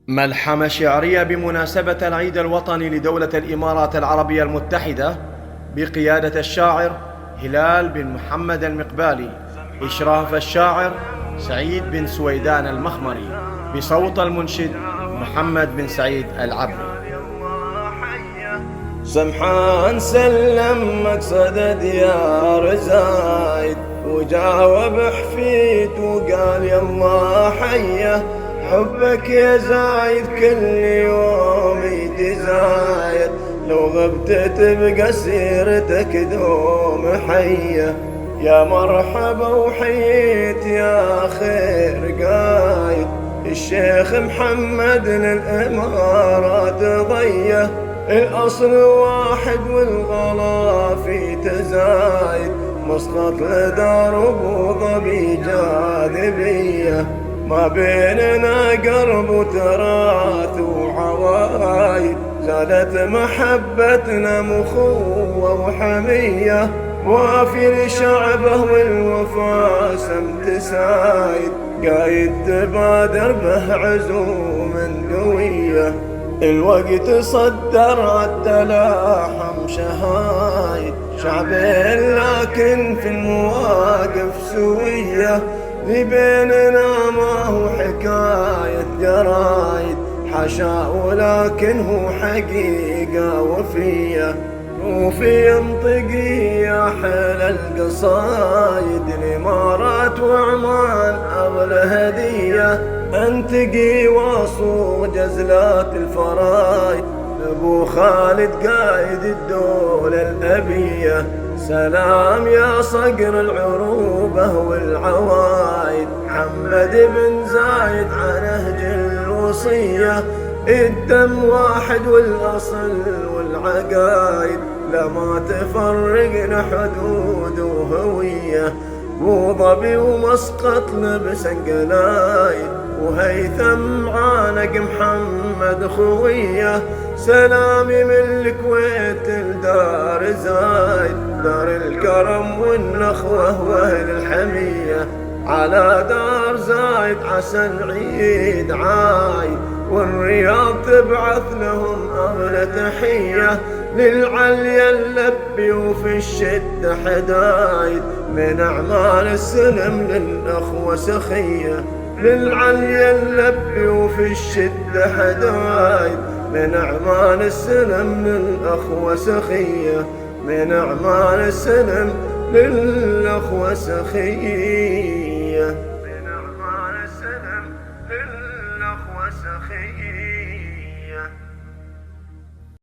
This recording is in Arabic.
ملحمة شعرية بمناسبة العيد الوطني لدولة الإمارات العربية المتحدة بقيادة الشاعر هلال بن محمد المقبالي، إشراف الشاعر سعيد بن سويدان المخمري، بصوت المنشد محمد بن سعيد العبري. سمحان سلم مقصد ديار زايد، وجاوب حفيد وقال يلا حيه، حبك يا زايد كل يوم يتزايد، لو غبت تبقى سيرتك دوم حيه، يا مرحبا وحييت يا خير قايد، الشيخ محمد للإمارات ضيه، الأصل واحد والغلا في تزايد، مسقط لدار أبو ظبي جاذبية، ما بيننا قرب وتراث وعوايد، زادت محبتنا مخوة وحمية، وافي لشعبه والوفا سمت سايد، قايد تبادر به عزوم قوية، الوقت صدر التلاحم شهايد، شعبين لكن في المواقف سوية، اللي بيننا ما هو حكاية جرايد، حشا ولكن هو حقيقة وفية، وفي ينطقي يا حل القصايد، الإمارات وعمان أغلى هدية، أنتقي واصوغ جزلات الفرايد، أبو خالد قايد الدولة الأبية، سلام يا صقر العروبة والعوايد، محمد بن زايد على نهج الوصية، الدم واحد والأصل والعقايد، لما تفرقنا حدود وهوية، أبو ظبي ومسقط لبس قلايد، وهيثم عانق محمد خويه، سلامي من الكويت لدار زايد، دار الكرم والنخوة واهل الحمية، على دار زايد عسى العيد عايد، والرياض تبعث لهم أغلى تحية، للعليا اللبي وفي الشدة حدايد، من أعمال السلم للأخوة سخية، للعليا اللبي وفي الشدة حدايد، من أعمال السلم للأخوة سخية، من أعمال السلم للأخوة سخية، من أعمال السلم للأخوة سخية.